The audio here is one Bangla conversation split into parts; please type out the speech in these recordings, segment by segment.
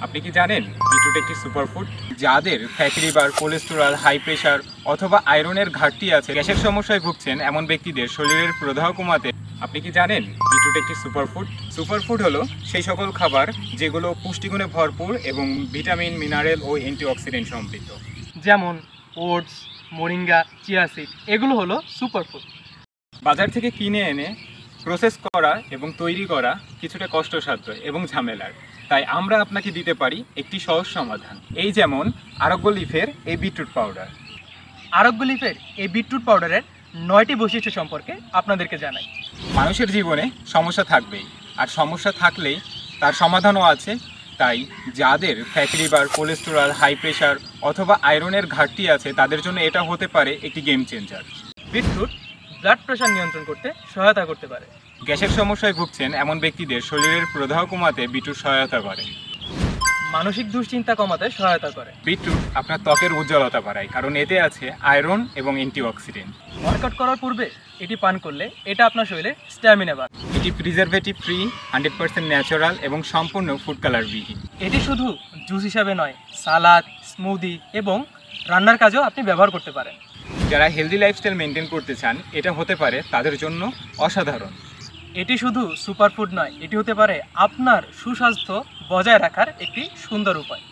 আপনি কি জানেন বিটরুট একটি সুপারফুড? যাদের fatty liver, cholesterol, high pressure অথবা আয়রনের ঘাটতি আছে, গ্যাসের সমস্যায় ভুগছেন এমন ব্যক্তিদের শরীরের প্রদাহ কমাতে আপনি কি জানেন বিটরুট একটি সুপারফুড? সুপারফুড হলো সেই সকল খাবার যেগুলো পুষ্টিগুণে ভরপুর এবং ভিটামিন, মিনারেল ও অ্যান্টিঅক্সিডেন্ট সমৃদ্ধ। যেমন ওটস, মোরিঙ্গা, চিয়া সিড এগুলো হলো সুপারফুড। বাজার থেকে কিনে এনে প্রসেস করা এবং তৈরি করা কিছুটা কষ্টসাধ্য এবং ঝামেলার, তাই আমরা আপনাকে দিতে পারি একটি সহজ সমাধান। এই যেমন আরোগ্য লিফের এই বিটরুট পাউডার। আরোগ্য লিফের এই বিটরুট পাউডারের 9টি বৈশিষ্ট্য সম্পর্কে আপনাদেরকে জানাই। মানুষের জীবনে সমস্যা থাকবেই, আর সমস্যা থাকলেই তার সমাধানও আছে। তাই যাদের fatty liver, cholesterol, high pressure অথবা আয়রনের ঘাটতি আছে তাদের জন্য এটা হতে পারে একটি game changer. Beetroot blood pressure নিয়ন্ত্রণ করতে সহায়তা করতে পারে। গ্যাসের সমস্যায় ভুগছেন এমন ব্যক্তিদের শরীরের প্রদাহ কমাতে বিটরুট সহায়তা করে। মানসিক দুশ্চিন্তা কমাতে সহায়তা করে। বিটরুট আপনার ত্বকের উজ্জ্বলতা বাড়ায়, কারণ এতে আছে আয়রন এবং অ্যান্টিঅক্সিডেন্ট। ওয়ার্কআউট করার পূর্বে এটি পান করলে এটা আপনার শরীরে স্ট্যামিনা বাড়ায়। এটি প্রিজারভেটিভ ফ্রি, 100% ন্যাচারাল এবং সম্পূর্ণ ফুড কালার বিহীন। এটি শুধু জুস হিসাবে নয়, সালাদ, স্মুদি এবং রান্নার কাজেও আপনি ব্যবহার করতে পারেন। যারা হেলদি লাইফস্টাইল মেনটেন করতে চান এটা হতে পারে তাদের জন্য অসাধারণ। এটি শুধু সুপারফুড নয়, এটি হতে পারে আপনার সুস্বাস্থ্য বজায় রাখার একটি সুন্দর উপায়।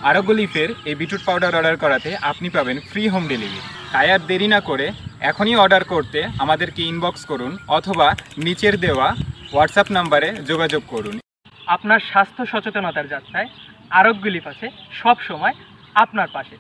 আরোগ্য লিফের এই বিটরুট পাউডার অর্ডার করাতে আপনি পাবেন ফ্রি হোম ডেলিভারি। তাই আর দেরি না করে এখনই অর্ডার করতে আমাদেরকে ইনবক্স করুন অথবা নিচের দেওয়া হোয়াটসঅ্যাপ নাম্বারে যোগাযোগ করুন। আপনার স্বাস্থ্য সচেতনতার যাত্রায় আরোগ্য লিফ আছে সব সময় আপনার পাশে।